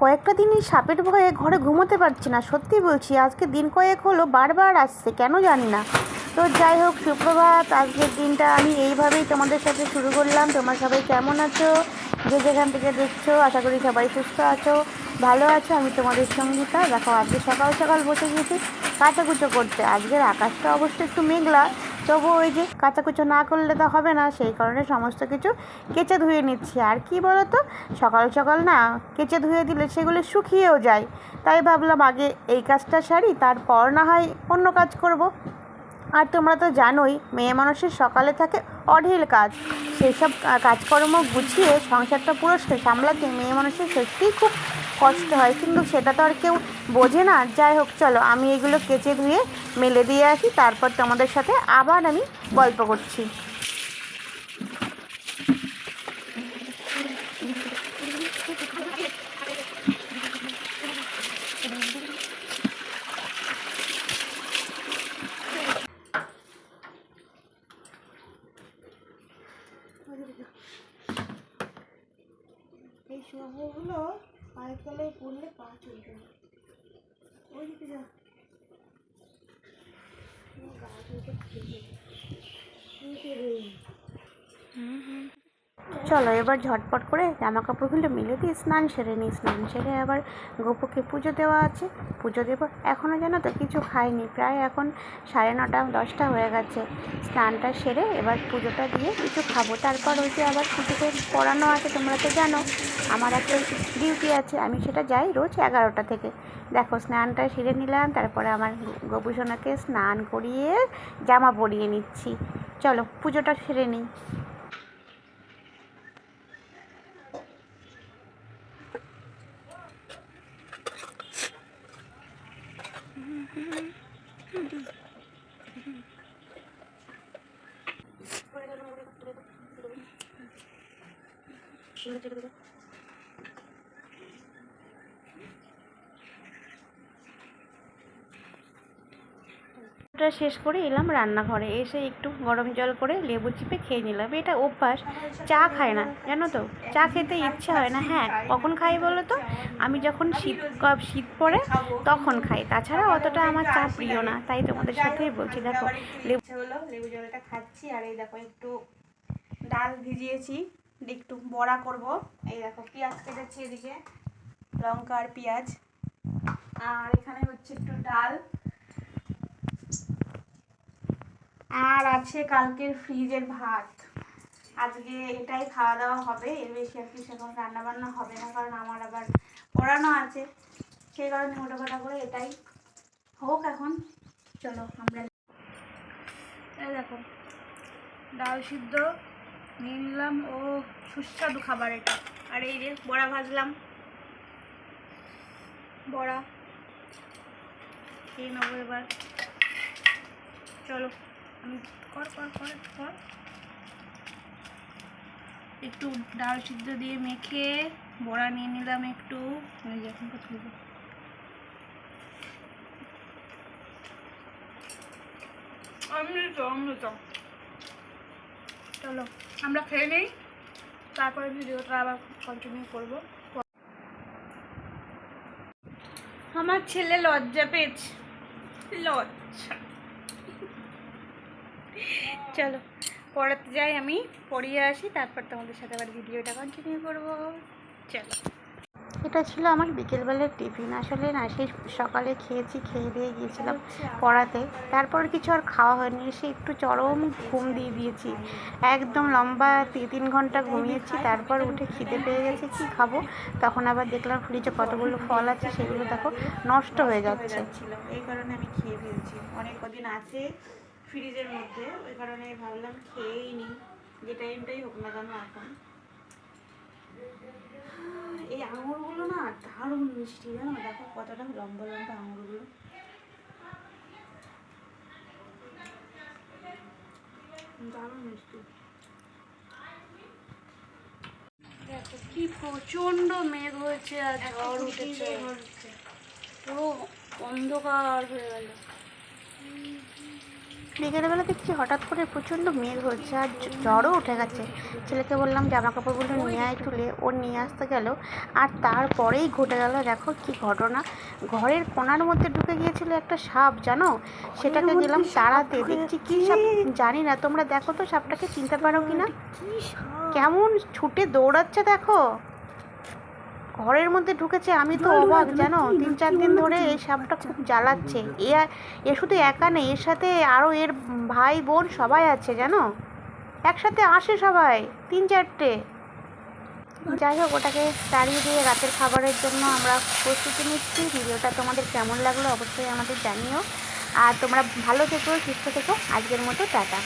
কয়েকটা দিনই সাপের ভয়ে ঘরে ঘুমোতে পারছি না, সত্যি বলছি। আজকে দিন কয়েক হলো বারবার আসছে, কেন জানি না। তো যাই হোক, সুপ্রভাত। আজকের দিনটা আমি এইভাবেই তোমাদের সাথে শুরু করলাম। তোমরা সবাই কেমন আছো? যে যেখান থেকে দেখছো, আশা করি সবাই সুস্থ আছো, ভালো আছো। আমি তোমাদের সঙ্গীতা। দেখো, আজকে সকাল সকাল বসে গিয়েছি কাচাকুচো করতে। আজকের আকাশটা অবশ্য একটু মেঘলা, তবু ওই যে কাচাকুচো না করলে তো হবে না, সেই কারণে সমস্ত কিছু কেচে ধুয়ে নিচ্ছি। আর কি বলো তো, সকাল সকাল না কেচে ধুয়ে দিলে সেগুলো শুকিয়েও যায়, তাই ভাবলাম আগে এই কাজটা সারি, তারপর না হয় অন্য কাজ করব। আর তোমরা তো জানোই, মেয়ে মানুষের সকালে থাকে অঢেল কাজ। সেই সব কাজকর্ম গুছিয়ে সংসারটা পুরো সামলাতে মেয়ে মানুষের সত্যিই খুব কষ্ট হয়, কিন্তু সেটা তো আর কেউ বোঝে না। যাই হোক, চলো আমি এগুলো কেচে ধুয়ে মেলে দিয়ে আসি, তারপর তোমাদের সাথে আবার আমি গল্প করছি। এই শোভাগুলো পায়ের তলায় পড়লে পা চলবে না। ওই দিকে যা, চলো এবার ঝটপট করে জামা কাপড়গুলো মিলে দিয়ে স্নান সেরে নিই। স্নান সেরে আবার গোপুকে পুজো দেওয়া আছে, পুজো দেবো। এখনও জানো তো কিছু খাইনি, প্রায় এখন 9:30 10টা হয়ে গেছে। স্নানটা সেরে এবার পুজোটা দিয়ে কিছু খাবো, তারপর ওই যে আবার পুজোতে পড়ানো আছে। তোমরা তো জানো আমার একটা ডিউটি আছে, আমি সেটা যাই রোজ 11টা থেকে। দেখো, স্নানটা সেরে নিলাম, তারপরে আমার গোপুসোনাকে স্নান করিয়ে জামা পরিয়ে নিচ্ছি। চলো পুজোটা সেরে নিই। শেষ করে এলাম রান্নাঘরে, এসে একটু গরম জল করে লেবু চিপে খেয়ে নিলাম। এটা অভ্যাস, চা খায় না জানো তো, চা খেতে ইচ্ছা হয় না। হ্যাঁ, কখন খাই বলো তো, আমি যখন শীত পড়ে তখন খাই, তাছাড়া অতটা আমার চা প্রিয় না। তাই তোমাদের সাথেই বলছি। দেখো, লেবু জলটা খাচ্ছি। আর এই দেখো, একটু ডাল ভিজিয়েছি, একটু বড়া করব। এই দেখো, পেঁয়াজ কেটেছি, এদিকে লঙ্কা আর পেঁয়াজ, আর এখানে হচ্ছে একটু ডাল, আর আছে কালকের ফ্রিজের ভাত। আজকে এটাই খাওয়া দাওয়া হবে, এর বেশি আর কিছু এখন রান্না বান্না হবে না, কারণ আমার আবার পড়ানো আছে। সেই কারণে মোটামোটা করে এটাই হোক এখন। চলো আমরা, এই দেখো ডাল সিদ্ধ নিয়ে নিলাম, ও সুস্বাদু খাবার এটা। আর এই যে বড়া ভাজলাম, বড়া খেয়ে নেবো এবার। চলো আমি কর কর কর কর একটু ডাল সিদ্ধ দিয়ে মেখে বড়া নিয়ে নিলাম একটু। এখন কথা বলবো, অমৃত। চলো আমরা খেয়ে নেই, তারপরে ভিডিওটা আবার কন্টিনিউ করবো। আমার ছেলে লজ্জা পেয়েছে, লজ্জা। চলো পড়াতে যাই, আমি পড়িয়ে আসি, তারপর তোমাদের সাথে আবার ভিডিওটা কন্টিনিউ করবো। চলো, এটা ছিল আমার বিকেলবেলার টিফিন। আসলে না, সেই সকালে খেয়েছি, খেয়ে দিয়ে গিয়েছিলাম পড়াতে, তারপর কিছু আর খাওয়া হয়নি। এসে একটু চরম ঘুম দিয়ে দিয়েছি, একদম লম্বা 3 ঘন্টা ঘুমিয়েছি। তারপর উঠে খিদে পেয়ে গেছে, কি খাবো। তখন আবার দেখলাম ফ্রিজে কতগুলো ফল আছে, সেগুলো দেখো নষ্ট হয়ে যাচ্ছে। এই কারণে আমি খেয়ে ফেলছি, অনেক কদিন আছে ফ্রিজের মধ্যে, ওই কারণে ভাবলাম খেয়েই নিই, যে টাইমটাই হোক না কেন। এখন এই আঙুরগুলো না দারুণ মিষ্টি, জানো, দেখো কতটা লম্বা লম্বা আঙুরগুলো, দারুণ মিষ্টি। দেখো কি প্রচন্ড মেঘ হয়েছে, আর ঝড় উঠেছে, পুরো অন্ধকার হয়ে গেল। বিকেলবেলা দেখছি হঠাৎ করে প্রচণ্ড মেঘ হচ্ছে আর ঝড়ও উঠে গেছে। ছেলেকে বললাম জামা কাপড়গুলো নিয়ে আয় তুলে, ও নিয়ে আসতে গেল আর তারপরেই ঘটে গেল দেখো কি ঘটনা। ঘরের কোণার মধ্যে ঢুকে গিয়েছিল একটা সাপ, জানো? সেটাকে গেলাম তাড়াতে, দেখছি কি সাপ জানি না, তোমরা দেখো তো সাপটাকে চিনতে পারো কি না? কেমন ছুটে দৌড়াচ্ছে দেখো, ঘরের মধ্যে ঢুকেছে। আমি তো অবাক, জানো, 3-4 দিন ধরে এই সাপটা খুব জ্বালাচ্ছে। এ শুধু একা নেই, এর সাথে আরও এর ভাই বোন সবাই আছে, জানো, একসাথে আসে সবাই 3-4টে। যাই হোক, ওটাকে তাড়িয়ে দিয়ে রাতের খাবারের জন্য আমরা প্রস্তুতি নিচ্ছি। ভিডিওটা তোমাদের কেমন লাগলো অবশ্যই আমাদের জানিও, আর তোমরা ভালো থেকো, সুস্থ থেকো। আজকের মতো টাটা।